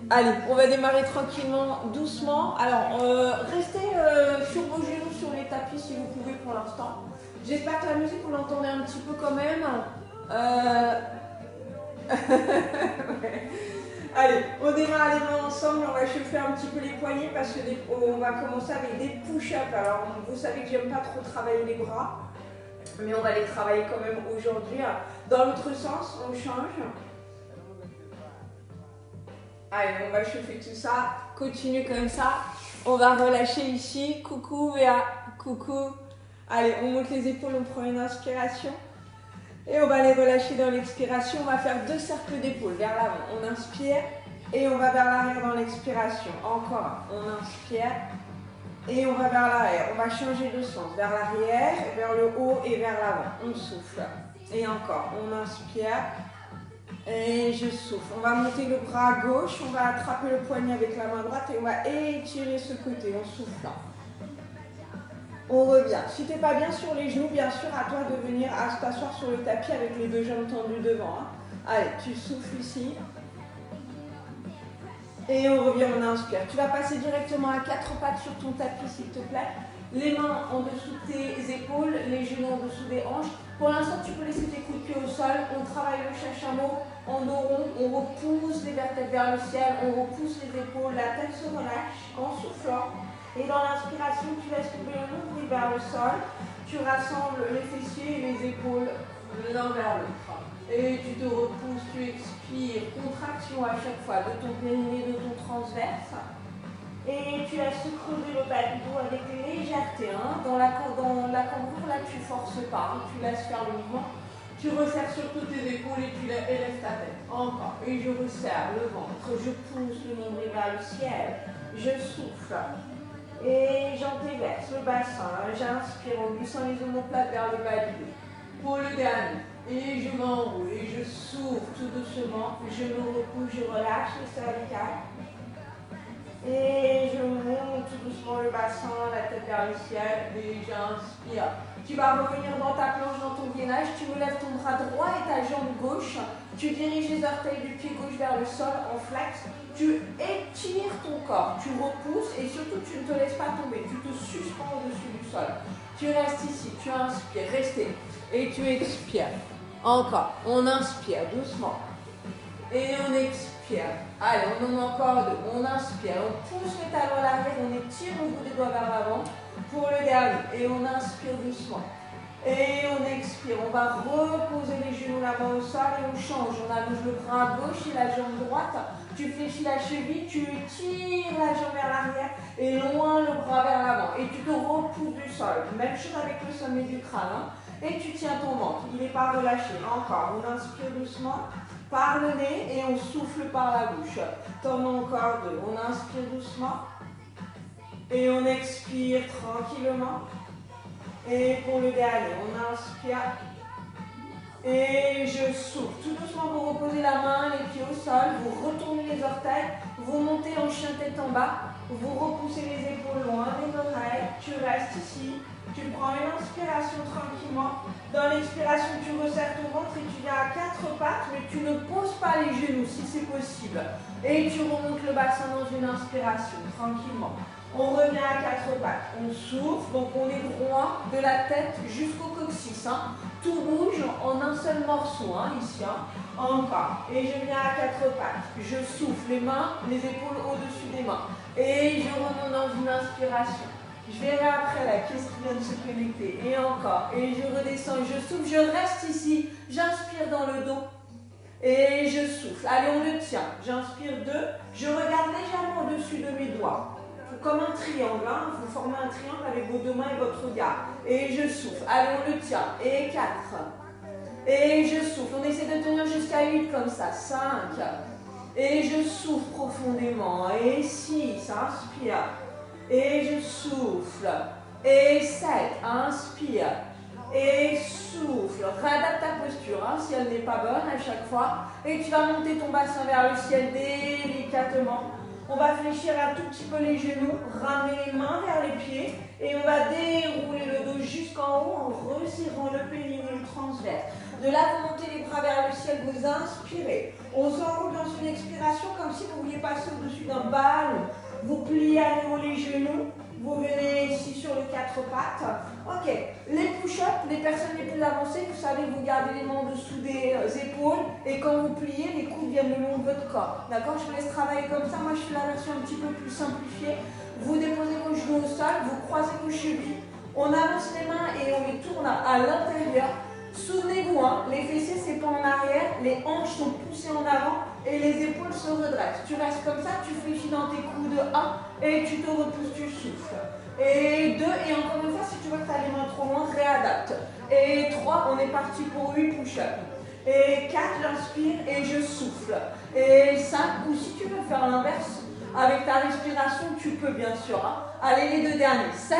Allez, on va démarrer tranquillement, doucement. Alors, restez sur vos genoux sur les tapis si vous pouvez pour l'instant. J'espère que la musique, vous l'entendez un petit peu quand même. Ouais. Allez, on démarre les mains ensemble. On va chauffer un petit peu les poignets parce que on va commencer avec des push-ups. Alors, vous savez que j'aime pas trop travailler les bras, mais on va les travailler quand même aujourd'hui. Dans l'autre sens, on change. Allez, on va chauffer tout ça. Continue comme ça. On va relâcher ici. Coucou Béa. Coucou. Allez, on monte les épaules, on prend une inspiration. Et on va les relâcher dans l'expiration. On va faire 2 cercles d'épaules vers l'avant. On inspire et on va vers l'arrière dans l'expiration. Encore, on inspire et on va vers l'arrière. On va changer de sens. Vers l'arrière, vers le haut et vers l'avant. On souffle. Et encore, on inspire. Et je souffle. On va monter le bras à gauche, on va attraper le poignet avec la main droite et on va étirer ce côté en soufflant. On revient. Si tu n'es pas bien sur les genoux, bien sûr, à toi de venir t'asseoir sur le tapis avec les 2 jambes tendues devant. Allez, tu souffles ici. Et on revient, on inspire. Tu vas passer directement à 4 pattes sur ton tapis, s'il te plaît. Les mains en dessous de tes épaules, les genoux en dessous des hanches. Pour l'instant, tu peux laisser tes coups de pied au sol. On travaille le chachameau en dos rond. On repousse les vertèbres vers le ciel. On repousse les épaules. La tête se relâche en soufflant. Et dans l'inspiration, tu laisses tomber le nombril vers le sol. Tu rassembles les fessiers et les épaules l'un vers l'autre. Et tu te repousses, tu expires. Contraction à chaque fois de ton périnée, de ton transverse. Et tu laisses crever le bas du dos avec légèreté. Dans la cambrure, là, tu ne forces pas. Tu laisses faire le mouvement. Tu resserres surtout tes épaules et tu lèves ta tête. Encore. Et je resserre le ventre. Je pousse le nombril vers le ciel. Je souffle. Et j'entéverse le bassin. J'inspire en glissant les omoplates vers le bas du dos. Pour le dernier. Et je m'enroule. Et je souffle tout doucement. Je me repousse. Je relâche le cervical. Et je monte tout doucement le bassin, la tête vers le ciel, et j'inspire. Tu vas revenir dans ta planche, dans ton gainage, tu me lèves ton bras droit et ta jambe gauche, tu diriges les orteils du pied gauche vers le sol en flex, tu étires ton corps, tu repousses et surtout tu ne te laisses pas tomber, tu te suspends au-dessus du sol. Tu restes ici, tu inspires, restez, et tu expires. Encore, on inspire doucement. Et on expire. Allez, on en met encore 2. On inspire, on pousse les talons à l'arrière, on étire le bout des doigts vers l'avant pour le dernier. Et on inspire doucement. Et on expire. On va reposer les genoux, la main au sol et on change. On allonge le bras à gauche et la jambe droite. Tu fléchis la cheville, tu tires la jambe vers l'arrière et loin le bras vers l'avant. Et tu te repousses du sol. Même chose avec le sommet du crâne. Et tu tiens ton ventre. Il n'est pas relâché. Encore. On inspire doucement par le nez et on souffle par la bouche. T'en as encore 2. On inspire doucement et on expire tranquillement. Et pour le dernier, on inspire et je souffle. Tout doucement, vous reposez la main, les pieds au sol, vous retournez les orteils, vous montez en chien tête en bas, vous repoussez les épaules loin des oreilles, tu restes ici. Tu prends une inspiration tranquillement. Dans l'expiration, tu resserres ton ventre et tu viens à 4 pattes, mais tu ne poses pas les genoux si c'est possible. Et tu remontes le bassin dans une inspiration, tranquillement. On revient à 4 pattes. On souffle, donc on est droit de la tête jusqu'au coccyx. Tout bouge en un seul morceau, ici. Encore. Et je viens à 4 pattes. Je souffle les mains, les épaules au-dessus des mains. Et je remonte dans une inspiration. Je verrai après là, qu'est-ce qui vient de se connecter. Et encore. Et je redescends, je souffle, je reste ici. J'inspire dans le dos. Et je souffle. Allez, on le tient. J'inspire 2. Je regarde légèrement au-dessus de mes doigts. Comme un triangle. Vous formez un triangle avec vos 2 mains et votre regard. Et je souffle. Allez, on le tient. Et 4. Et je souffle. On essaie de tenir jusqu'à 8 comme ça. 5. Et je souffle profondément. Et 6. Inspire. Et je souffle. Et 7. Inspire. Et souffle. Réadapte ta posture si elle n'est pas bonne à chaque fois. Et tu vas monter ton bassin vers le ciel délicatement. On va fléchir un tout petit peu les genoux. Ramener les mains vers les pieds. Et on va dérouler le dos jusqu'en haut en resserrant le périnée transverse. De là, vous montez les bras vers le ciel. Vous inspirez. On s'enroule dans une expiration comme si vous vouliez passer au-dessus d'un ballon. Vous pliez à nouveau les genoux. Vous venez ici sur les quatre pattes. Ok, les push-ups, les personnes les plus avancées, vous savez, vous gardez les mains en dessous des épaules et quand vous pliez, les coudes viennent le long de votre corps. D'accord? Je vous laisse travailler comme ça. Moi, je fais la version un petit peu plus simplifiée. Vous déposez vos genoux au sol, vous croisez vos chevilles. On avance les mains et on les tourne à l'intérieur. Souvenez-vous, hein, les fessiers, c'est pas en arrière, les hanches sont poussées en avant et les épaules se redressent. Tu restes comme ça, tu fléchis dans tes coudes 1 et tu te repousses, tu souffles. Et 2, et encore une fois, si tu vois que tu as les mains trop loin, réadapte. Et 3, on est parti pour 8 push-ups. Et 4, j'inspire et je souffle. Et 5, ou si tu veux faire l'inverse, avec ta respiration, tu peux bien sûr. Hein. Allez, les 2 derniers. 7,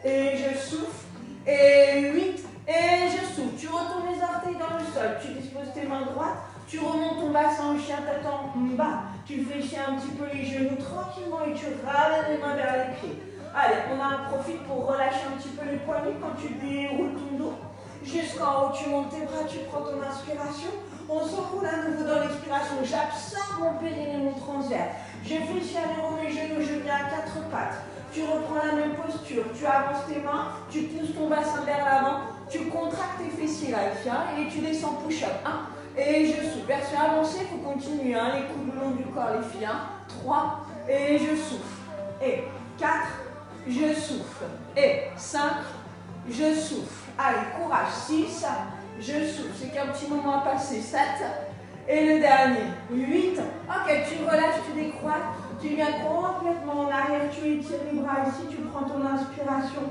et je souffle. Et 8, et je souffle. Tu retournes les orteils dans le sol. Tu disposes tes mains droites. Tu remontes ton bassin en chien, tête en bas. Tu fléchis un petit peu les genoux tranquillement et tu ramènes les mains vers les pieds. Allez, on en profite pour relâcher un petit peu les poignets quand tu déroules ton dos. Jusqu'en haut, tu montes tes bras, tu prends ton inspiration. On s'enroule à nouveau dans l'expiration. J'absorbe mon périnée, mon transverse. Je fléchis à nouveau mes genoux, je viens à quatre pattes. Tu reprends la même posture, tu avances tes mains, tu pousses ton bassin vers l'avant, tu contractes tes fessiers là, et tu descends push-up. 1, et je souffle. Version avancée, il faut continuer, hein, les coudes le long du corps, les filles. 3, et je souffle. Et 4, je souffle. Et 5, je souffle. Allez, courage. 6, je souffle. C'est qu'un petit moment à passer. 7, et le dernier. 8. Ok, tu relâches, tu décroîtres. Tu viens complètement en arrière, tu étires les bras ici, tu prends ton inspiration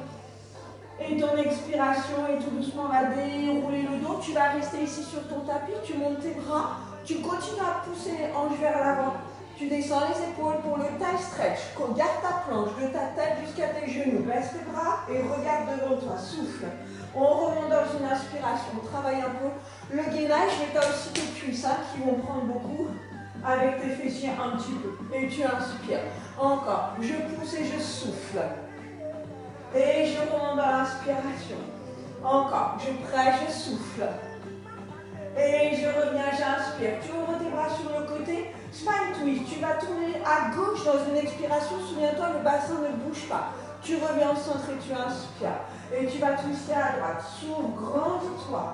et ton expiration et tout doucement on va dérouler le dos. Tu vas rester ici sur ton tapis, tu montes tes bras, tu continues à pousser les hanches vers l'avant. Tu descends les épaules pour le thigh stretch. Garde ta planche de ta tête jusqu'à tes genoux. Baisse tes bras et regarde devant toi. Souffle. On remonte dans une inspiration. On travaille un peu le gainage, mais tu as aussi tes cuisses qui vont prendre beaucoup. Avec tes fessiers un petit peu. Et tu inspires. Encore. Je pousse et je souffle. Et je remonte dans l'inspiration. Encore. Je presse, je souffle. Et je reviens, j'inspire. Tu ouvres tes bras sur le côté. Spine twist. Tu vas tourner à gauche dans une expiration. Souviens-toi, le bassin ne bouge pas. Tu reviens au centre et tu inspires. Et tu vas twister à droite. S'ouvre, grandis-toi.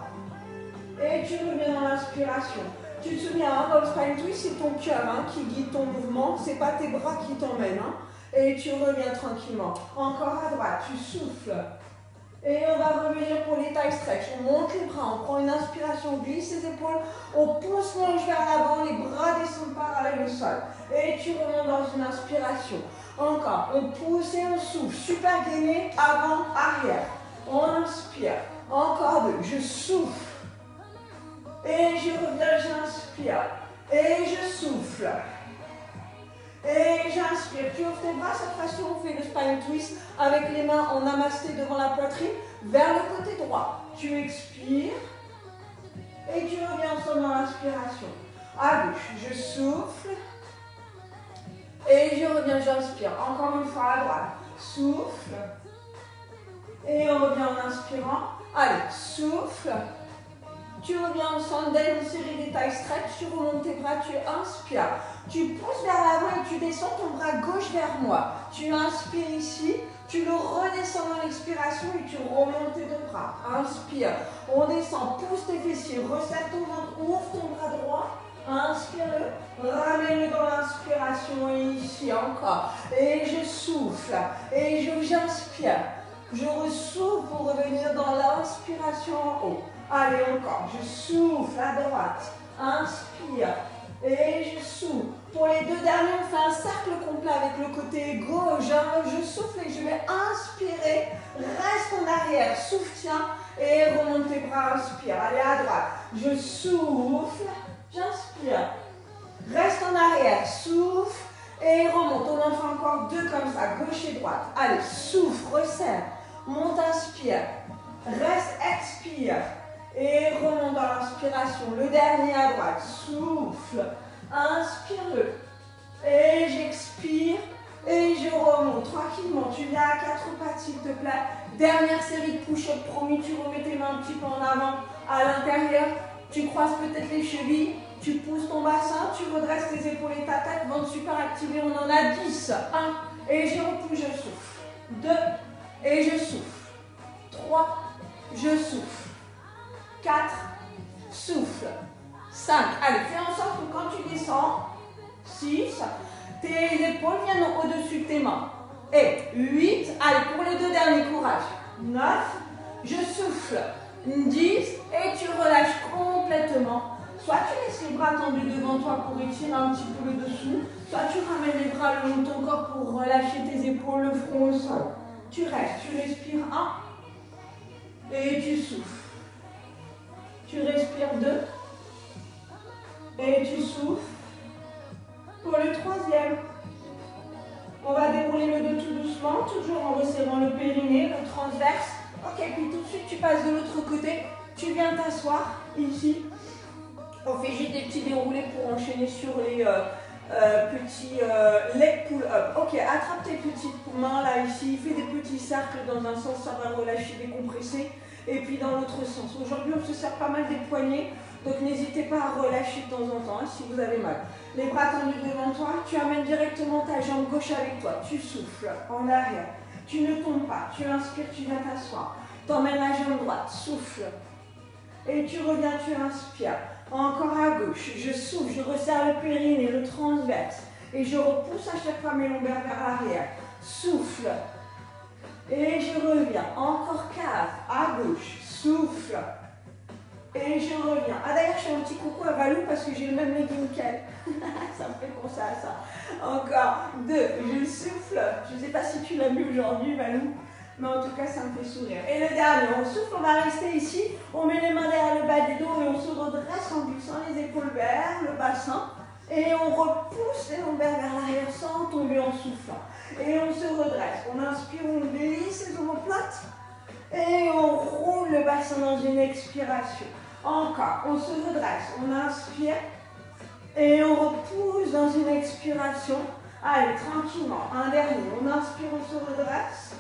Et tu reviens dans l'inspiration. Tu te souviens, hein, dans le spine twist, c'est ton cœur qui guide ton mouvement, c'est pas tes bras qui t'emmènent. Hein, et tu reviens tranquillement. Encore à droite, tu souffles. Et on va revenir pour les thigh stretch. On monte les bras, on prend une inspiration, on glisse les épaules, on pousse l'ange vers l'avant, les bras descendent parallèles au sol. Et tu remontes dans une inspiration. Encore, on pousse et on souffle. Super gainé, avant, arrière. On inspire. Encore 2, je souffle. Et je reviens, j'inspire. Et je souffle. Et j'inspire. Tu ouvres tes bras, cette façon on fait le spine twist avec les mains en namasté devant la poitrine, vers le côté droit. Tu expires. Et tu reviens ensemble dans l'inspiration. À gauche, je souffle. Et je reviens, j'inspire. Encore une fois à droite. Souffle. Et on revient en inspirant. Allez, souffle. Tu reviens ensemble, dès une série des thigh stretch, tu remontes tes bras, tu inspires. Tu pousses vers l'avant et tu descends ton bras gauche vers moi. Tu inspires ici, tu le redescends dans l'expiration et tu remontes tes deux bras. Inspire, on descend, pousse tes fessiers, resserre ton ventre, ouvre ton bras droit. Inspire-le, ramène-le dans l'inspiration et ici encore. Et je souffle, et j'inspire. Je ressouffle pour revenir dans l'inspiration en haut. Allez, encore. Je souffle à droite. Inspire. Et je souffle. Pour les 2 derniers, on fait un cercle complet avec le côté gauche. Je souffle et je vais inspirer. Reste en arrière. Souffle, tiens. Et remonte tes bras. Inspire. Allez, à droite. Je souffle. J'inspire. Reste en arrière. Souffle. Et remonte. On en fait encore 2 comme ça. Gauche et droite. Allez, souffle. Resserre. Monte, inspire. Reste, expire. Et remonte dans l'inspiration. Le dernier à droite. Souffle. Inspire-le. Et j'expire. Et je remonte tranquillement. Tu viens à 4 pattes s'il te plaît. Dernière série de push-up. Promis, tu remets tes mains un petit peu en avant à l'intérieur. Tu croises peut-être les chevilles. Tu pousses ton bassin, tu redresses tes épaules et ta tête, ventre super activé, on en a 10. 1, et je repousse, je souffle. 2, et je souffle. 3, je souffle. 4, souffle. 5, allez, fais en sorte que quand tu descends, 6, tes épaules viennent au-dessus de tes mains. Et 8, allez, pour les 2 derniers, courage. 9, je souffle. 10, et tu relâches complètement. Soit tu laisses les bras tendus devant toi pour étirer un petit peu le dessous, soit tu ramènes les bras le long de ton corps pour relâcher tes épaules, le front au sol. Tu restes, tu respires 1, et tu souffles. Tu respires 2, et tu souffles. Pour le 3e, on va dérouler le dos tout doucement, toujours en resserrant le périnée, le transverse. Ok, puis tout de suite tu passes de l'autre côté, tu viens t'asseoir ici. On fait juste des petits déroulés pour enchaîner sur les petits leg pull-up. Ok, attrape tes petites mains là ici, fais des petits cercles dans un sens, ça va relâcher, décompresser. Et puis dans l'autre sens. Aujourd'hui on se sert pas mal des poignets, donc n'hésitez pas à relâcher de temps en temps si vous avez mal. Les bras tendus devant toi, tu amènes directement ta jambe gauche avec toi, tu souffles en arrière. Tu ne tombes pas, tu inspires, tu viens t'asseoir. Tu emmènes la jambe droite, souffle. Et tu reviens, tu inspires. Encore à gauche, je souffle, je resserre le périnée, le transverse. Et je repousse à chaque fois mes lombaires vers l'arrière. Souffle. Et je reviens. Encore 4, à gauche, souffle. Et je reviens. Ah d'ailleurs, je fais un petit coucou à Valou parce que j'ai le même legging qu'elle. Ça me fait penser à ça. Encore 2, je souffle. Je ne sais pas si tu l'as vu aujourd'hui, Valou. Mais en tout cas, ça me fait sourire. Et le dernier, on souffle, on va rester ici. On met les mains derrière le bas du dos et on se redresse en glissant les épaules vers le bassin. Et on repousse les lombaires vers l'arrière sans tomber en soufflant. Et on se redresse. On inspire, on glisse les omoplates. Et on roule le bassin dans une expiration. Encore, on se redresse. On inspire. Et on repousse dans une expiration. Allez, tranquillement. Un dernier. On inspire, on se redresse.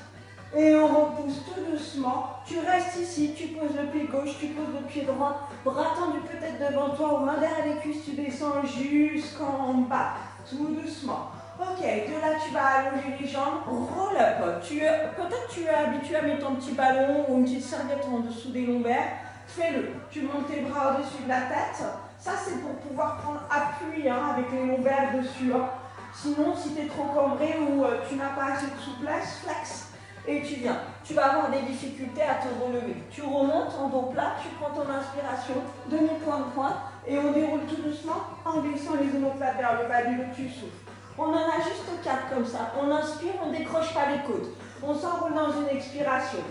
Et on repousse tout doucement. Tu restes ici, tu poses le pied gauche, tu poses le pied droit. Bras tendus peut-être devant toi, aux mains derrière les cuisses, tu descends jusqu'en bas. Tout doucement. Ok, de là tu vas allonger les jambes. Roll up. Peut-être tu es habitué à mettre ton petit ballon ou une petite serviette en dessous des lombaires. Fais-le. Tu montes tes bras au-dessus de la tête. Ça c'est pour pouvoir prendre appui avec les lombaires dessus. Sinon, si tu es trop cambré ou tu n'as pas assez de souplesse, flex. Et tu viens. Tu vas avoir des difficultés à te relever. Tu remontes en dos plat, tu prends ton inspiration, demi-point de pointe, et on déroule tout doucement en glissant les omoplates vers le bas du dos, tu souffles. On en a juste 4 comme ça. On inspire, on ne décroche pas les côtes. On s'enroule dans une expiration.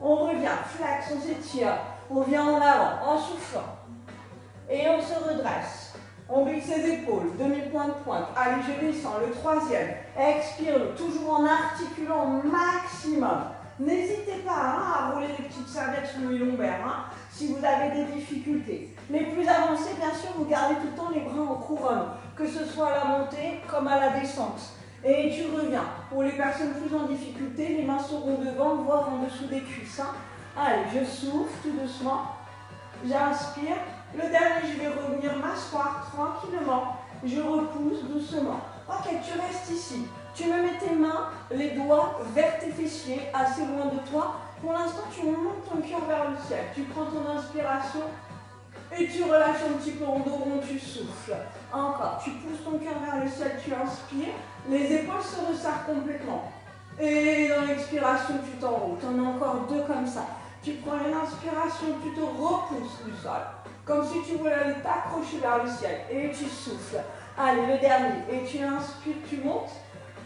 On revient, flex, on s'étire. On vient en avant, en soufflant. Et on se redresse. On glisse les épaules, demi-point de pointe. Allez, je descends, le 3e. Expire, toujours en articulant au maximum. N'hésitez pas à rouler les petites serviettes sous les lombaires si vous avez des difficultés. Les plus avancés, bien sûr, vous gardez tout le temps les bras en couronne, que ce soit à la montée comme à la descente. Et tu reviens. Pour les personnes plus en difficulté, les mains seront devant, voire en dessous des cuisses. Allez, je souffle tout doucement. J'inspire. Le dernier, je vais revenir m'asseoir tranquillement. Je repousse doucement. Ok, tu restes ici. Tu me mets tes mains, les doigts vers tes fessiers, assez loin de toi. Pour l'instant, tu montes ton cœur vers le ciel. Tu prends ton inspiration et tu relâches un petit peu en dos rond, tu souffles. Encore, tu pousses ton cœur vers le ciel, tu inspires. Les épaules se resserrent complètement. Et dans l'expiration, tu t'enroules. Tu en as encore 2 comme ça. Tu prends une inspiration, tu te repousses du sol. Comme si tu voulais aller t'accrocher vers le ciel. Et tu souffles. Allez, le dernier. Et tu inspires, tu montes.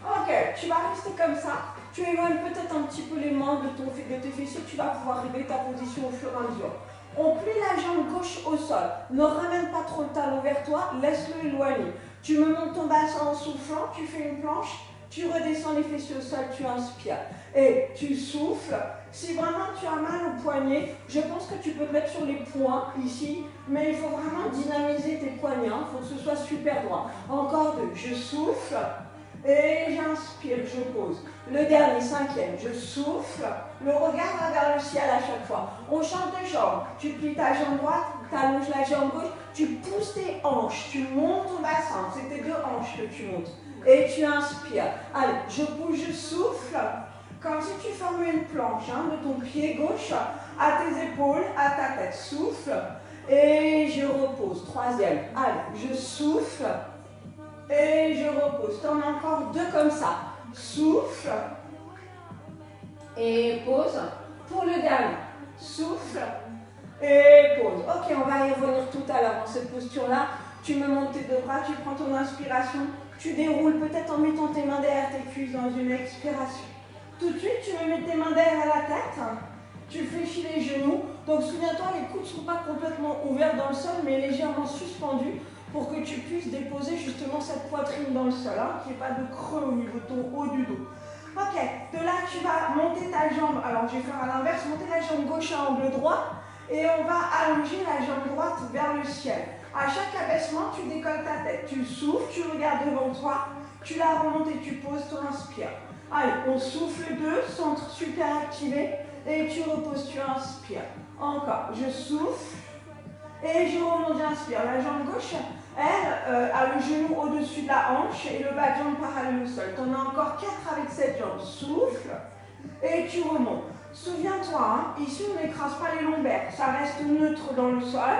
Ok, tu vas rester comme ça. Tu éloignes peut-être un petit peu les mains de tes fessiers. Tu vas pouvoir régler ta position au fur et à mesure. On plie la jambe gauche au sol. Ne ramène pas trop le talon vers toi. Laisse-le éloigner. Tu me montes ton bassin en soufflant. Tu fais une planche. Tu redescends les fessiers au sol. Tu inspires. Et tu souffles. Si vraiment tu as mal au poignet, je pense que tu peux te mettre sur les poings ici, mais il faut vraiment dynamiser tes poignets, il faut que ce soit super droit. Encore 2, je souffle et j'inspire, je pose. Le dernier, 5e, je souffle, le regard va vers le ciel à chaque fois. On change de jambe, tu plies ta jambe droite, tu allonges la jambe gauche, Tu pousses tes hanches, tu montes ton bassin, c'est tes deux hanches que tu montes. Et tu inspires. Allez, je bouge, je souffle. Comme si tu formais une planche de ton pied gauche à tes épaules, à ta tête. Souffle. Et je repose. Troisième. Allez, je souffle. Et je repose. T'en as encore deux comme ça. Souffle. Et pose. Pour le dernier. Souffle. Et pose. Ok, on va y revenir tout à l'heure dans cette posture-là. Tu me montes tes deux bras, tu prends ton inspiration. Tu déroules peut-être en mettant tes mains derrière tes cuisses dans une expiration. Tout de suite, tu me mets tes mains derrière la tête. Tu fléchis les genoux. Donc souviens-toi, les coudes ne sont pas complètement ouverts dans le sol, mais légèrement suspendus pour que tu puisses déposer justement cette poitrine dans le sol, qu'il n'y ait pas de creux au niveau de ton haut du dos. Ok, de là, tu vas monter ta jambe. Alors, je vais faire à l'inverse, monter la jambe gauche à angle droit et on va allonger la jambe droite vers le ciel. À chaque abaissement, tu décolles ta tête. Tu souffles, tu regardes devant toi, tu la remontes et tu poses, tu inspires. Allez, on souffle deux, centre super activé et tu reposes, tu inspires. Encore, je souffle et je remonte, j'inspire. La jambe gauche, elle a le genou au-dessus de la hanche et le bas de jambe parallèle au sol. Tu en as encore 4 avec cette jambe. Souffle et tu remontes. Souviens-toi, ici on n'écrase pas les lombaires, ça reste neutre dans le sol.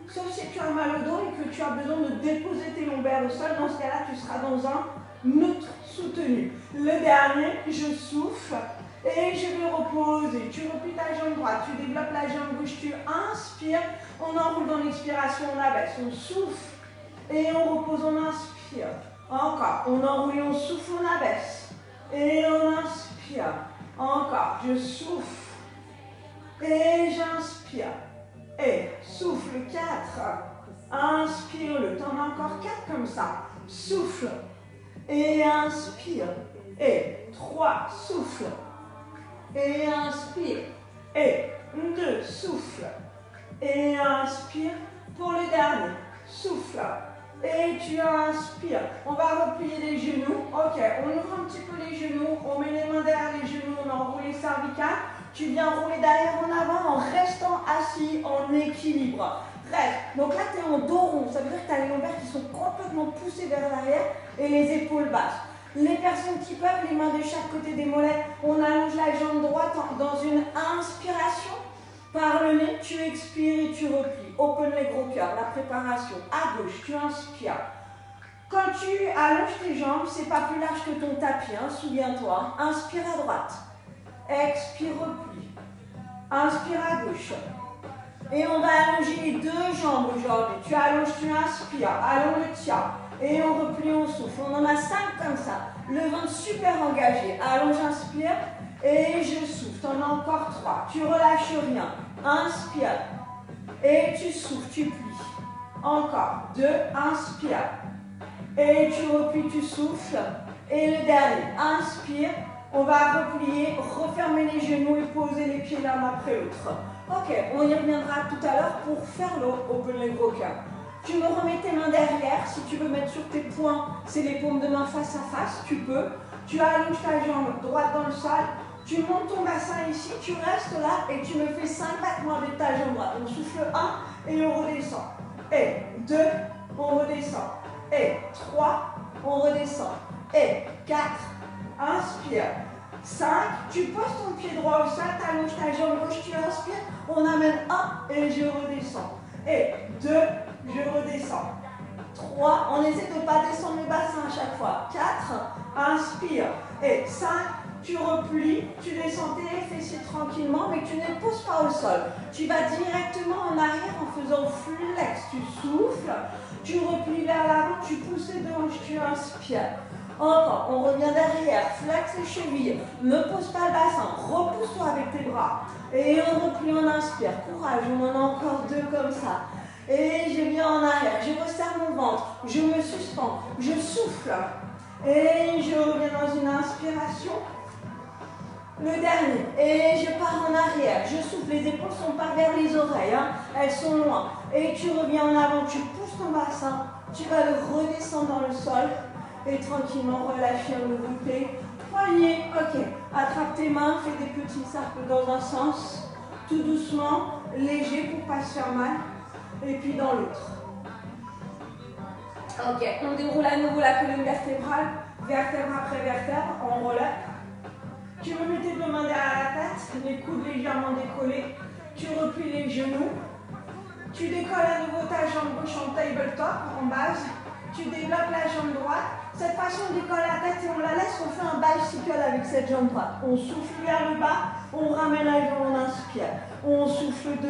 Sauf si tu as mal au dos et que tu as besoin de déposer tes lombaires au sol, dans ce cas-là, tu seras dans un neutre soutenu. Le dernier, je souffle et je vais reposer. Tu replies ta jambe droite, tu développes la jambe gauche, tu inspires, on enroule dans l'expiration, on abaisse, on souffle et on repose, on inspire. Encore, on enroule, on souffle, on abaisse et on inspire. Encore, je souffle et j'inspire. Et souffle 4, inspire-le, t'en as encore 4 comme ça, souffle et inspire, et 3, souffle et inspire, et 2, souffle et inspire, pour le dernier, souffle et tu inspires. On va replier les genoux, ok, on ouvre un petit peu les genoux, on met les mains derrière les genoux, on enroule les cervicales. Tu viens rouler derrière en avant en restant assis en équilibre. Reste. Donc là, tu es en dos rond. Ça veut dire que tu as les lombaires qui sont complètement poussés vers l'arrière et les épaules basses. Les personnes qui peuvent, les mains de chaque côté des mollets, on allonge la jambe droite dans une inspiration. Par le nez, tu expires et tu replies. Open les gros cœurs, la préparation. À gauche, tu inspires. Quand tu allonges tes jambes, c'est pas plus large que ton tapis, souviens-toi. Inspire à droite. Expire, replie. Inspire à gauche. Et on va allonger les deux jambes aujourd'hui. Tu allonges, tu inspires. Allons le tien. Et on replie, on souffle. On en a 5 comme ça. Le ventre super engagé. Allonge, inspire. Et je souffle. Tu en as encore 3. Tu relâches rien. Inspire. Et tu souffles, tu plies. Encore. 2. Inspire. Et tu replies, tu souffles. Et le dernier. Inspire. On va replier, refermer les genoux et poser les pieds l'un après l'autre. Ok, on y reviendra tout à l'heure pour faire le open leg rocker. Tu me remets tes mains derrière. Si tu veux mettre sur tes poings, c'est les paumes de main face à face, tu peux. Tu allonges ta jambe droite dans le sol. Tu montes ton bassin ici, tu restes là et tu me fais 5 battements avec ta jambe droite. On souffle 1 et on redescend. Et 2, on redescend. Et 3, on redescend. Et 4, inspire. 5, tu poses ton pied droit au sol, tu allonges ta jambe gauche, tu inspires. On amène 1 et je redescends. Et 2, je redescends. 3, on essaie de ne pas descendre le bassin à chaque fois. 4, inspire. Et 5, tu replies, tu descends tes fessiers tranquillement, mais tu ne les poses pas au sol. Tu vas directement en arrière en faisant flex. Tu souffles, tu replies vers l'avant, tu pousses les deux hanches, tu inspires. Encore, on revient derrière, flex les chevilles, ne pose pas le bassin, repousse-toi avec tes bras. Et on replie, on inspire. Courage, on en a encore 2 comme ça. Et je viens en arrière, je resserre mon ventre, je me suspends, je souffle. Et je reviens dans une inspiration. Le dernier, et je pars en arrière, je souffle, les épaules sont pas vers les oreilles, elles sont loin. Et tu reviens en avant, tu pousses ton bassin, tu vas le redescendre dans le sol. Et tranquillement relâcher un nouveau pied. Poignet, ok. Attrape tes mains, fais des petits cercles dans un sens. Tout doucement, léger pour ne pas se faire mal. Et puis dans l'autre. Ok, on déroule à nouveau la colonne vertébrale, vertèbre après vertèbre, on relève. Tu remets tes deux mains derrière la tête, les coudes légèrement décollés. Tu replies les genoux. Tu décolles à nouveau ta jambe gauche en tabletop, en base. Tu développes la jambe droite. Cette façon, on décolle la tête et on la laisse. On fait un bicycle avec cette jambe droite. On souffle vers le bas, on ramène la jambe, on inspire. On souffle 2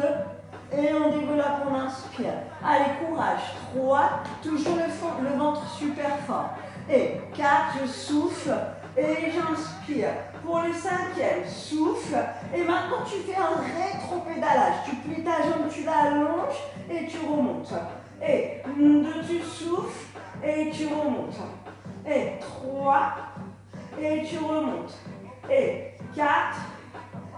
et on développe, on inspire. Allez, courage. 3, toujours le ventre super fort. Et 4, je souffle et j'inspire. Pour le 5e, souffle. Et maintenant, tu fais un rétro-pédalage. Tu plies ta jambe, tu l'allonges et tu remontes. Et 2, tu souffles et tu remontes. Et 3, et tu remontes. Et 4,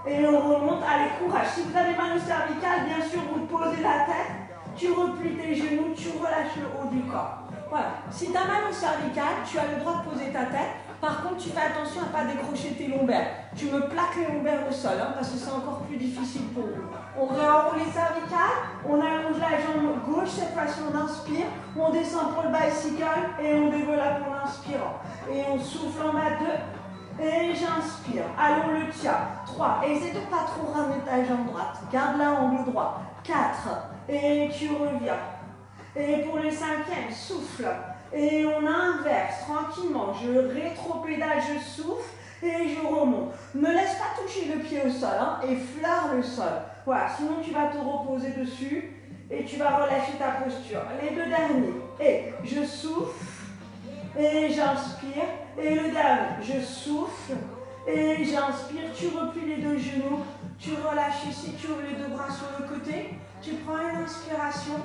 et on remonte. Allez, courage. Si vous avez mal au cervical, bien sûr, vous posez la tête. Tu replies tes genoux, tu relâches le haut du corps. Voilà. Si tu as mal au cervical, tu as le droit de poser ta tête. Par contre, tu fais attention à ne pas décrocher tes lombaires. Tu me plaques les lombaires au sol, parce que c'est encore plus difficile pour vous. On réenroule les cervicales, on allonge la jambe gauche, cette fois-ci on inspire, on descend pour le bicycle et on développe en inspirant. Et on souffle en bas 2, et j'inspire. Allez, on le tient. 3, et essaie de ne pas trop ramener ta jambe droite. Garde-la en angle droit. 4, et tu reviens. Et pour le 5e, souffle. Et on inverse tranquillement. Je rétropédale, je souffle et je remonte. Ne laisse pas toucher le pied au sol effleure le sol. Voilà, sinon tu vas te reposer dessus et tu vas relâcher ta posture. Les 2 derniers. Et je souffle et j'inspire. Et le dernier, je souffle et j'inspire. Tu replies les 2 genoux. Tu relâches ici, tu ouvres les 2 bras sur le côté. Tu prends une inspiration.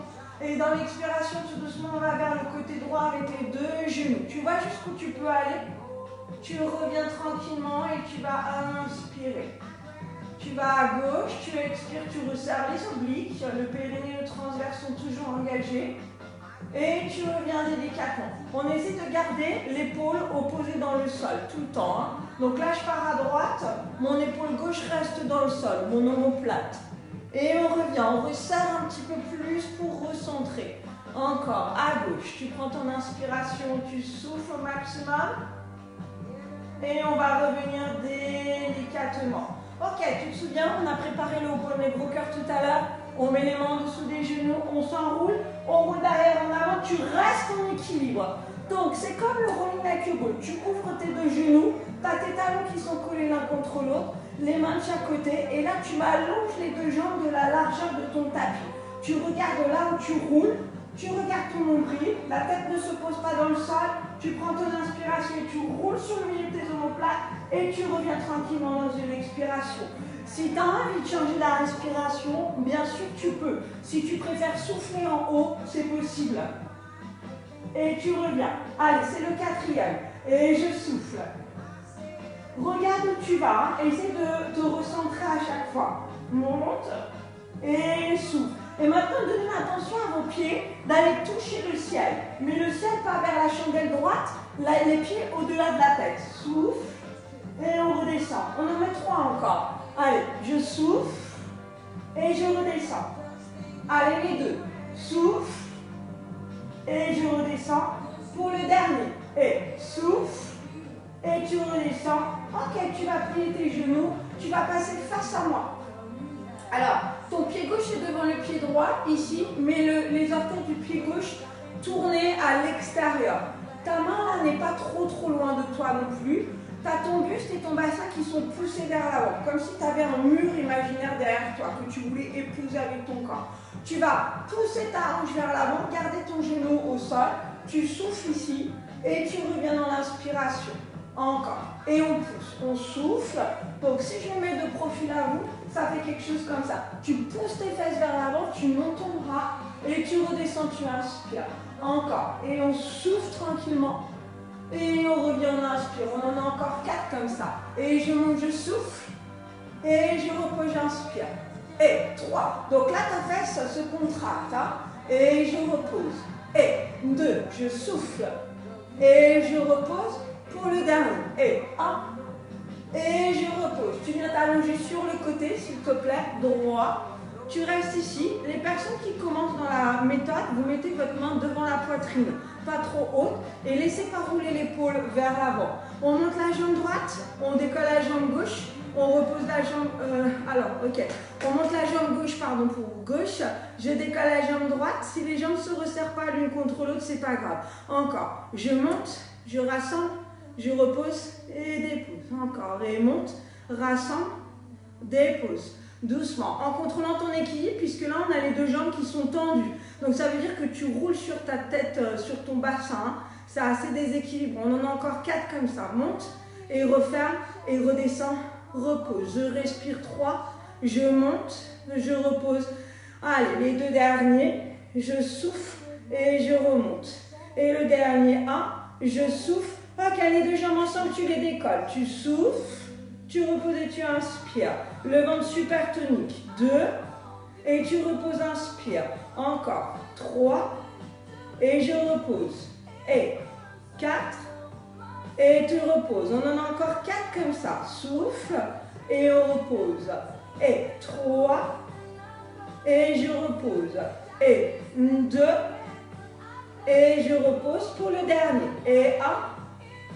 Et dans l'expiration, tout doucement, on va vers le côté droit avec les 2 genoux. Tu vois jusqu'où tu peux aller. Tu reviens tranquillement et tu vas inspirer. Tu vas à gauche, tu expires, tu resserres les obliques. Le périnée et le transverse sont toujours engagés. Et tu reviens délicatement. On essaie de garder l'épaule opposée dans le sol tout le temps. Donc là, je pars à droite. Mon épaule gauche reste dans le sol, mon omoplate. Et on revient, on resserre un petit peu plus pour recentrer. Encore, à gauche, tu prends ton inspiration, tu souffles au maximum. Et on va revenir délicatement. Ok, tu te souviens, on a préparé le haut poignet gros cœur tout à l'heure. On met les mains en dessous des genoux, on s'enroule, on roule derrière en avant, tu restes en équilibre. Donc c'est comme le rolling avec le ball. Tu ouvres tes 2 genoux, tu as tes talons qui sont collés l'un contre l'autre. Les mains de chaque côté, et là tu m'allonges les 2 jambes de la largeur de ton tapis. Tu regardes là où tu roules, tu regardes ton nombril, la tête ne se pose pas dans le sol, tu prends ton inspiration et tu roules sur le milieu de tes omoplates et tu reviens tranquillement dans une expiration. Si tu as envie de changer la respiration, bien sûr tu peux. Si tu préfères souffler en haut, c'est possible. Et tu reviens. Allez, c'est le 4e. Et je souffle. Regarde où tu vas, essaie de te recentrer à chaque fois. Monte et souffle. Et maintenant, donnez attention à vos pieds d'aller toucher le ciel. Mais le ciel pas vers la chandelle droite, les pieds au-delà de la tête. Souffle et on redescend. On en met 3 encore. Allez, je souffle et je redescends. Allez, les 2. Souffle et je redescends. Pour le dernier. Et souffle. Et tu redescends. Ok, tu vas plier tes genoux. Tu vas passer face à moi. Alors, ton pied gauche est devant le pied droit, ici, mais les orteils du pied gauche tournés à l'extérieur. Ta main là n'est pas trop loin de toi non plus. Tu as ton buste et ton bassin qui sont poussés vers l'avant, comme si tu avais un mur imaginaire derrière toi que tu voulais épouser avec ton corps. Tu vas pousser ta hanche vers l'avant, garder ton genou au sol, tu souffles ici et tu reviens dans l'inspiration. Encore. Et on pousse, on souffle. Donc si je me mets de profil à vous, ça fait quelque chose comme ça. Tu pousses tes fesses vers l'avant, tu montes ton bras et tu redescends, tu inspires. Encore. Et on souffle tranquillement. Et on revient, on inspire. On en a encore 4 comme ça. Et je monte, je souffle. Et je repose, j'inspire. Et 3. Donc là, ta fesse se contracte. Et je repose. Et 2. Je souffle. Et je repose. Pour le dernier. Et 1. Et je repose. Tu viens t'allonger sur le côté, s'il te plaît, droit. Tu restes ici. Les personnes qui commencent dans la méthode, vous mettez votre main devant la poitrine, pas trop haute, et laissez pas rouler l'épaule vers l'avant. On monte la jambe droite, on décolle la jambe gauche, on repose la jambe... On monte la jambe gauche, pardon, pour gauche. Je décolle la jambe droite. Si les jambes ne se resserrent pas l'une contre l'autre, c'est pas grave. Encore. Je monte, je rassemble, je repose et dépose. Encore. Et monte, rassemble, dépose. Doucement. En contrôlant ton équilibre, puisque là, on a les deux jambes qui sont tendues. Donc, ça veut dire que tu roules sur ta tête, sur ton bassin. Hein. C'est assez déséquilibré. On en a encore 4 comme ça. Monte et referme et redescend. Repose, je respire 3, je monte, je repose. Allez, les 2 derniers, je souffle et je remonte. Et le dernier 1, je souffle. Ok, les 2 jambes ensemble, tu les décolles. Tu souffles, tu reposes et tu inspires. Le ventre super tonique. 2, et tu reposes, inspire. Encore. 3, et je repose. Et 4, et tu reposes. On en a encore 4 comme ça. Souffle et on repose. Et 3. Et je repose. Et 2. Et je repose pour le dernier. Et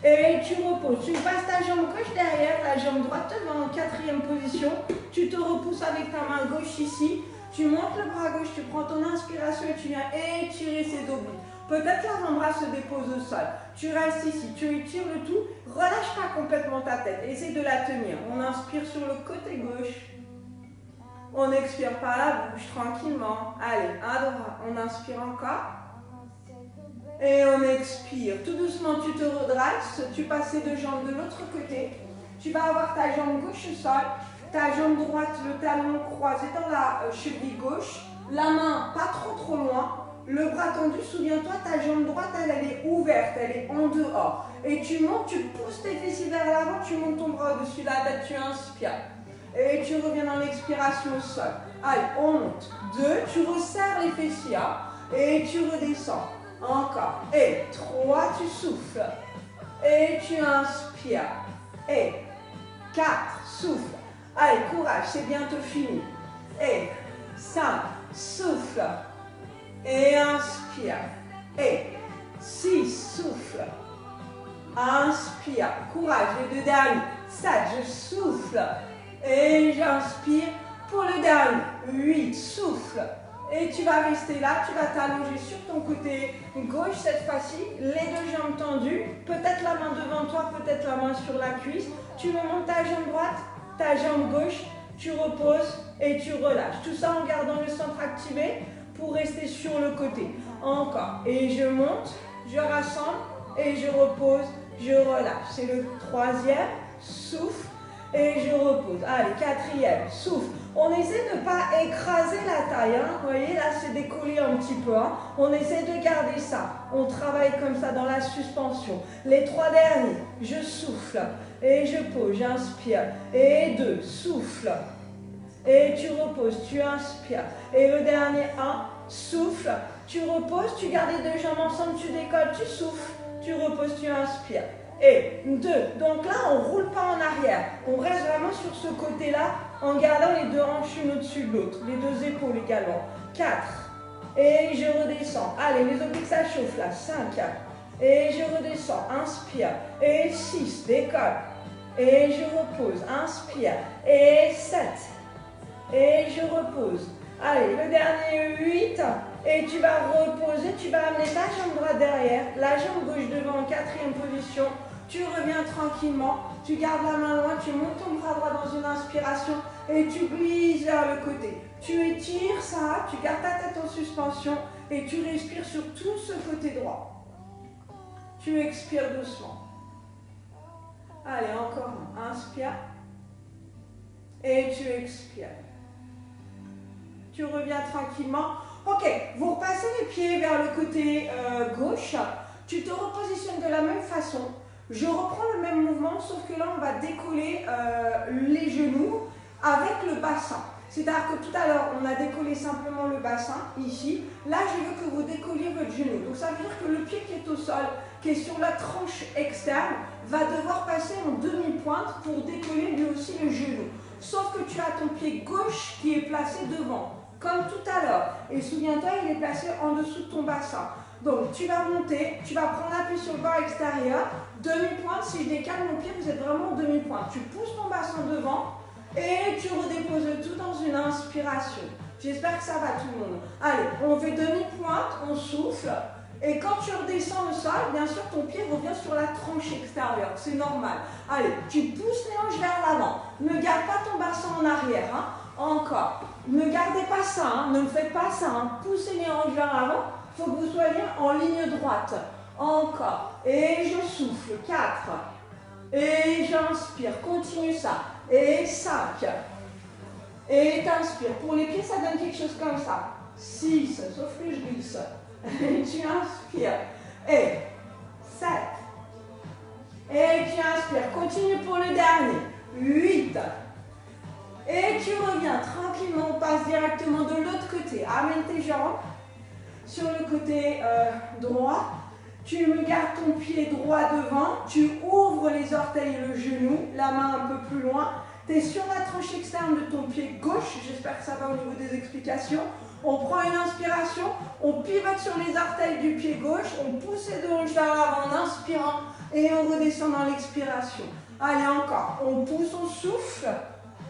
1. Et tu reposes. Tu passes ta jambe gauche derrière, la jambe droite devant en 4e position. Tu te repousses avec ta main gauche ici. Tu montes le bras gauche, tu prends ton inspiration et tu viens étirer ses obliques. Peut-être l'avant-bras se dépose au sol. Tu restes ici, tu étires le tout. Relâche pas complètement ta tête. Essaye de la tenir. On inspire sur le côté gauche. On expire par la bouche tranquillement. Allez, à droite. On inspire encore. Et on expire. Tout doucement, tu te redresses. Tu passes les 2 jambes de l'autre côté. Tu vas avoir ta jambe gauche au sol. Ta jambe droite, le talon croisé dans la cheville gauche. La main pas trop loin. Le bras tendu, souviens-toi, ta jambe droite, elle est ouverte, elle est en dehors. Et tu montes, tu pousses tes fessiers vers l'avant, tu montes ton bras au-dessus de la tête, tu inspires. Et tu reviens dans l'expiration au sol. Allez, on monte. 2, tu resserres les fessiers. Et tu redescends. Encore. Et 3, tu souffles. Et tu inspires. Et 4, souffle. Allez, courage, c'est bientôt fini. Et 5, souffle. Et inspire. Et 6, souffle. Inspire. Courage, les 2 derniers. 7, je souffle. Et j'inspire pour le dernier. 8, souffle. Et tu vas rester là, tu vas t'allonger sur ton côté gauche cette fois-ci. Les 2 jambes tendues. Peut-être la main devant toi, peut-être la main sur la cuisse. Tu remontes ta jambe droite, ta jambe gauche. Tu reposes et tu relâches. Tout ça en gardant le centre activé. Pour rester sur le côté. Encore. Et je monte, je rassemble et je repose, je relâche. C'est le 3e. Souffle et je repose. Allez, 4e. Souffle. On essaie de ne pas écraser la taille. Hein. Vous voyez, là, c'est décollé un petit peu. Hein. On essaie de garder ça. On travaille comme ça dans la suspension. Les 3 derniers. Je souffle et je pose. J'inspire. Et 2. Souffle. Et tu reposes, tu inspires. Et le dernier 1, souffle, tu reposes, tu gardes les 2 jambes ensemble, tu décolles, tu souffles, tu reposes, tu inspires. Et 2, donc là on ne roule pas en arrière, on reste vraiment sur ce côté-là en gardant les 2 hanches l'une au-dessus de l'autre, les 2 épaules également. 4, et je redescends. Allez, les obliques ça chauffe là. 5, et je redescends, inspire. Et 6, décolle. Et je repose, inspire. Et 7. Et je repose. Allez, le dernier 8. Et tu vas reposer, tu vas amener ta jambe droite derrière, la jambe gauche devant en 4e position. Tu reviens tranquillement, tu gardes la main loin, tu montes ton bras droit dans une inspiration et tu glisses vers le côté. Tu étires ça, tu gardes ta tête en suspension et tu respires sur tout ce côté droit. Tu expires doucement. Allez, encore un. Inspire. Et tu expires. Tu reviens tranquillement. Ok, vous repassez les pieds vers le côté gauche. Tu te repositionnes de la même façon. Je reprends le même mouvement, sauf que là, on va décoller les genoux avec le bassin. C'est-à-dire que tout à l'heure, on a décollé simplement le bassin, ici. Là, je veux que vous décolliez votre genou. Donc, ça veut dire que le pied qui est au sol, qui est sur la tranche externe, va devoir passer en demi-pointe pour décoller lui aussi le genou. Sauf que tu as ton pied gauche qui est placé devant. comme tout à l'heure. Et souviens-toi, il est placé en dessous de ton bassin. Donc, tu vas monter, tu vas prendre appui sur le bord extérieur, demi-pointe. Si je décale mon pied, vous êtes vraiment en demi-pointe. Tu pousses ton bassin devant et tu redéposes le tout dans une inspiration. J'espère que ça va tout le monde. Allez, on fait demi-pointe, on souffle. Et quand tu redescends le sol, bien sûr, ton pied revient sur la tranche extérieure. C'est normal. Allez, tu pousses les hanches vers l'avant. Ne garde pas ton bassin en arrière. Hein. Encore. Ne gardez pas ça. Hein. Ne faites pas ça. Hein. Poussez les hanches vers l'avant. Il faut que vous soyez en ligne droite. Encore. Et je souffle. 4. Et j'inspire. Continue ça. Et 5. Et t'inspires. Pour les pieds, ça donne quelque chose comme ça. 6. Sauf que je glisse. Et tu inspires. Et 7. Et tu inspires. Continue pour le dernier. 8. Et tu reviens tranquillement. On passe directement de l'autre côté. Amène tes jambes sur le côté droit. Tu me gardes ton pied droit devant. Tu ouvres les orteils et le genou. La main un peu plus loin. Tu es sur la tranche externe de ton pied gauche. J'espère que ça va au niveau des explications. On prend une inspiration, on pivote sur les orteils du pied gauche, on pousse les deux hanches vers l'avant en inspirant et on redescend dans l'expiration. Allez, encore. On pousse, on souffle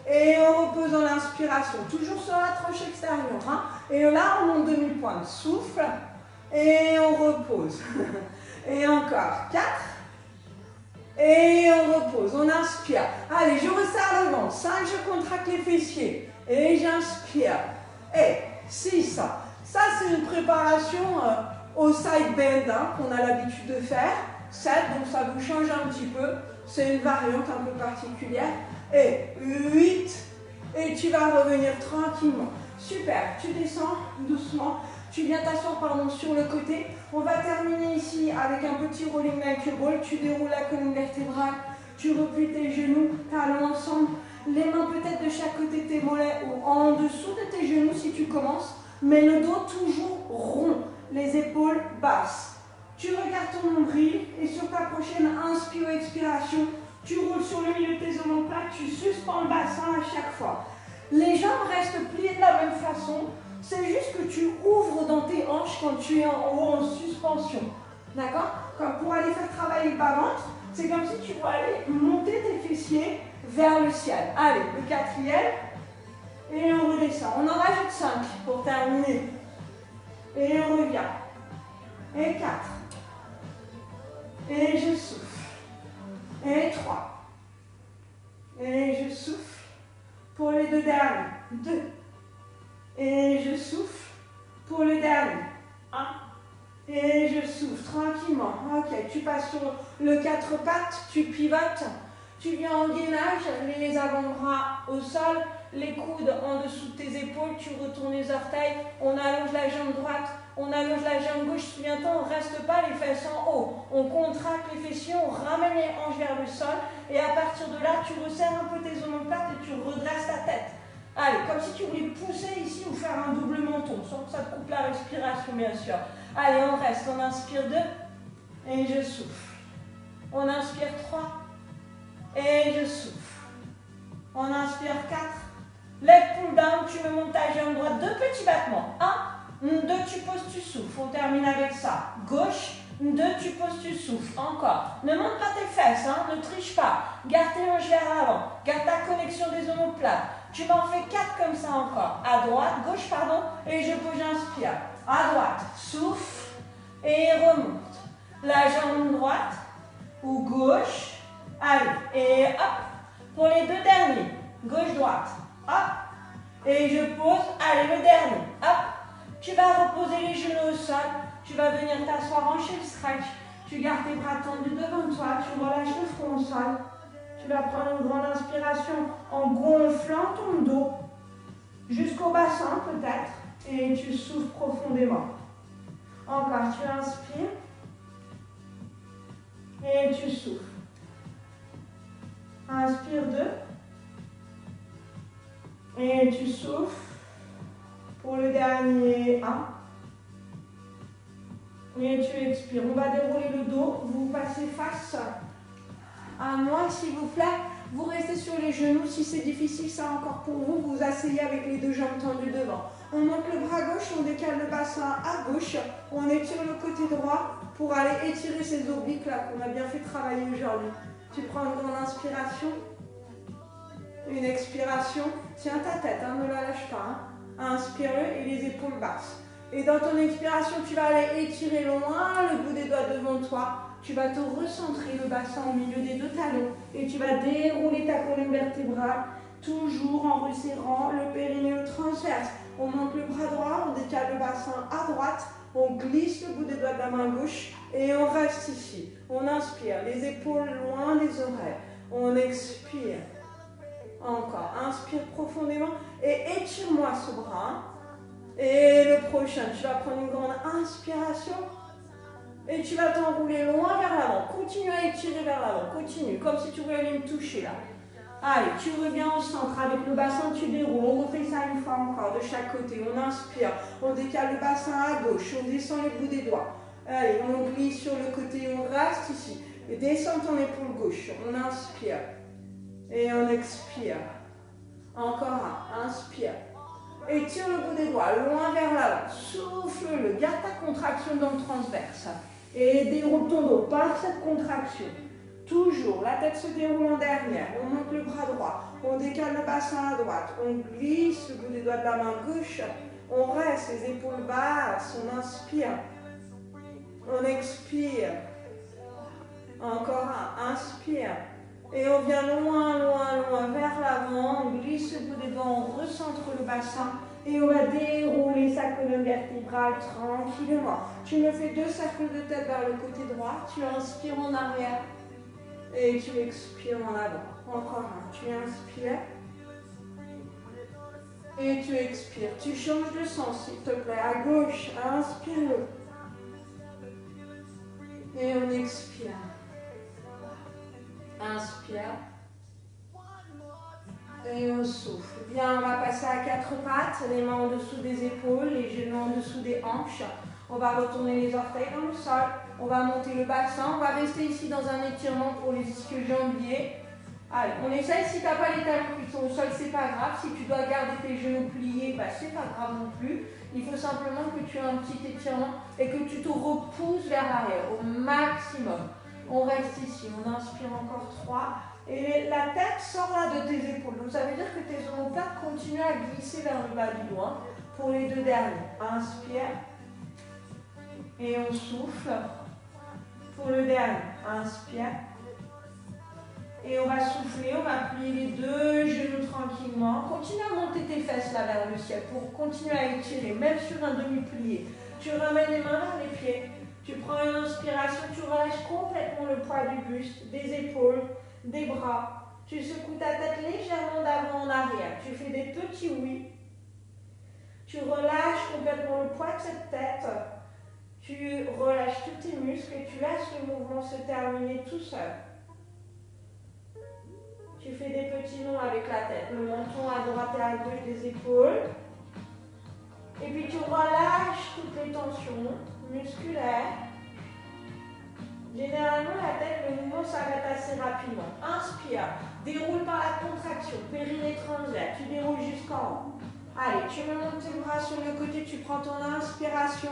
et on repose dans l'inspiration. Toujours sur la tranche extérieure. Hein. Et là, on monte demi-pointe. Souffle et on repose. Et encore. 4. Et on repose. On inspire. Allez, je resserre le ventre. 5, je contracte les fessiers. Et j'inspire. Et 6. Ça, c'est une préparation au side bend hein, qu'on a l'habitude de faire. 7, donc ça vous change un petit peu. C'est une variante un peu particulière. Et 8. Et tu vas revenir tranquillement. Super. Tu descends doucement. Tu viens t'asseoir sur le côté. On va terminer ici avec un petit rolling like ball. Tu déroules la colonne vertébrale. Tu replies tes genoux, talons ensemble. Les mains peut-être de chaque côté de tes mollets ou en dessous de tes genoux si tu commences. Mais le dos toujours rond. Les épaules basses. Tu regardes ton nombril et sur ta prochaine inspire ou expiration, tu roules sur le milieu de tes omoplates. Tu suspends le bassin à chaque fois. Les jambes restent pliées de la même façon. C'est juste que tu ouvres dans tes hanches quand tu es en haut en suspension. D'accord? Comme pour aller faire travailler le bas-ventre, c'est comme si tu vas aller monter tes fessiers vers le ciel. Allez, le 4e. Et on redescend. On en rajoute 5 pour terminer. Et on revient. Et 4. Et je souffle. Et 3. Et je souffle. Pour les 2 derniers. 2. Et je souffle pour le dernier. 1. Et je souffle tranquillement. Ok, tu passes sur le 4 pattes, tu pivotes, tu viens en gainage, les avant-bras au sol, les coudes en dessous de tes épaules, tu retournes les orteils, on allonge la jambe droite, on allonge la jambe gauche. Souviens-toi, on ne reste pas les fesses en haut. On contracte les fessiers, on ramène les hanches vers le sol et à partir de là, tu resserres un peu tes omoplates et tu redresses ta tête. Allez, comme si tu voulais pousser ici ou faire un double menton, sans que ça te coupe la respiration, bien sûr. Allez, on reste. On inspire 2 et je souffle. On inspire 3 et je souffle. On inspire 4. Leg pull down, tu me montes ta jambe droite. 2 petits battements. 1, 2, tu poses, tu souffles. On termine avec ça. Gauche, 2, tu poses, tu souffles. Encore. Ne monte pas tes fesses, hein, ne triche pas. Garde tes hanches vers l'avant. Garde ta connexion des omoplates. Tu m'en fais 4 comme ça encore. À droite, gauche, pardon. Et je pose, j'inspire. À droite, souffle et remonte. La jambe droite ou gauche. Allez, et hop. Pour les 2 derniers. Gauche-droite. Hop. Et je pose. Allez, le dernier. Hop. Tu vas reposer les genoux au sol. Tu vas venir t'asseoir en shell stretch. Tu gardes tes bras tendus devant toi. Tu relâches le front au sol. Tu vas prendre une grande inspiration en gonflant ton dos jusqu'au bassin peut-être et tu souffles profondément. Encore, tu inspires et tu souffles. Inspire 2 et tu souffles pour le dernier 1 et tu expires. On va dérouler le dos, vous passez face à moi s'il vous plaît. Vous restez sur les genoux. Si c'est difficile, ça encore pour vous. Vous asseyez avec les 2 jambes tendues devant. On monte le bras gauche, on décale le bassin à gauche, on étire le côté droit pour aller étirer ces obliques là qu'on a bien fait travailler aujourd'hui. Tu prends une grande inspiration, une expiration, tiens ta tête, hein, ne la lâche pas. Hein. Inspire-le et les épaules basses. Et dans ton expiration, tu vas aller étirer loin le bout des doigts devant toi. Tu vas te recentrer le bassin au milieu des deux talons et tu vas dérouler ta colonne vertébrale, toujours en resserrant le périnée transverse. On monte le bras droit, on décale le bassin à droite, on glisse le bout des doigts de la main gauche et on reste ici. On inspire, les épaules loin des oreilles. On expire. Encore, inspire profondément et étire-moi ce bras. Et le prochain, tu vas prendre une grande inspiration et tu vas t'enrouler loin vers l'avant. Continue à étirer vers l'avant, continue, comme si tu voulais aller me toucher là. Allez, tu reviens au centre avec le bassin, tu déroules. On refait ça une fois encore de chaque côté. On inspire, on décale le bassin à gauche, on descend les bouts des doigts. Allez, on glisse sur le côté, on reste ici. Et descends ton épaule gauche, on inspire et on expire. Encore un, inspire. Étire le bout des doigts, loin vers l'avant. Souffle-le, garde ta contraction dans le transverse. Et déroule ton dos par cette contraction. Toujours, la tête se déroule en dernière. On monte le bras droit, on décale le bassin à droite. On glisse le bout des doigts de la main gauche. On reste, les épaules basses. On inspire. On expire. Encore un, inspire. Et on vient loin, loin, loin vers l'avant, on glisse le bout des doigts, on recentre le bassin et on va dérouler sa colonne vertébrale tranquillement. Tu me fais 2 cercles de tête vers le côté droit, tu inspires en arrière et tu expires en avant. Encore un, tu inspires et tu expires. Tu changes de sens s'il te plaît, à gauche, inspire-le et on expire. Inspire. Et on souffle. Bien, on va passer à 4 pattes, les mains en dessous des épaules, les genoux en dessous des hanches. On va retourner les orteils dans le sol. On va monter le bassin. On va rester ici dans un étirement pour les ischio-jambiers. Allez, on essaye. Si tu n'as pas les talons qui sont au sol, c'est pas grave. Si tu dois garder tes genoux pliés, bah, c'est pas grave non plus. Il faut simplement que tu aies un petit étirement et que tu te repousses vers l'arrière au maximum. On reste ici, on inspire encore 3. Et la tête sort là de tes épaules. Donc ça veut dire que tes omoplates continuent à glisser vers le bas du doigt pour les 2 derniers. Inspire. Et on souffle. Pour le dernier. Inspire. Et on va souffler, on va plier les 2 genoux tranquillement. Continue à monter tes fesses là vers le ciel pour continuer à étirer, même sur un demi-plié. Tu ramènes les mains vers les pieds. Tu prends une inspiration, tu relâches complètement le poids du buste, des épaules, des bras. Tu secoues ta tête légèrement d'avant en arrière. Tu fais des petits oui. Tu relâches complètement le poids de cette tête. Tu relâches tous tes muscles et tu laisses le mouvement se terminer tout seul. Tu fais des petits nœuds avec la tête, le menton à droite et à gauche des épaules. Et puis tu relâches toutes les tensions musculaires. Généralement, la tête, le mouvement s'arrête assez rapidement. Inspire, déroule par la contraction, périnée transverse, tu déroules jusqu'en haut. Allez, tu me montes tes bras sur le côté, tu prends ton inspiration.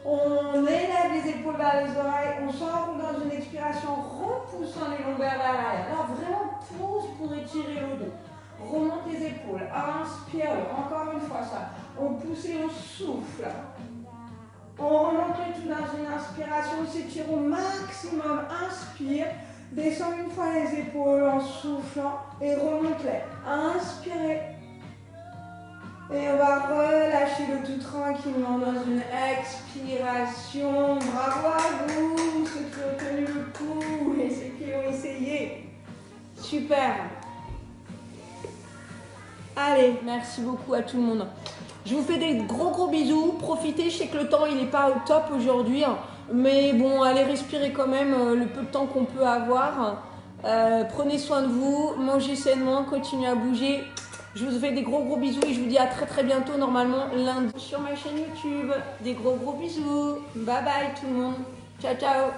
On élève les épaules vers les oreilles, on s'enroule dans une expiration en repoussant les lombaires vers l'arrière. Là, vraiment pousse pour étirer le dos. Remonte les épaules, inspire, encore une fois ça. On pousse et on souffle. On remonte le tout dans une inspiration, on s'étire au maximum, inspire, descend une fois les épaules en soufflant et remonte-les. Inspirez. Et on va relâcher le tout tranquillement dans une expiration. Bravo à vous, ceux qui ont tenu le coup et ceux qui ont essayé. Super. Allez, merci beaucoup à tout le monde. Je vous fais des gros bisous. Profitez, je sais que le temps il n'est pas au top aujourd'hui. Mais bon, allez respirer quand même le peu de temps qu'on peut avoir. Prenez soin de vous, mangez sainement, continuez à bouger. Je vous fais des gros bisous et je vous dis à très bientôt, normalement lundi sur ma chaîne YouTube. Des gros bisous. Bye bye tout le monde. Ciao.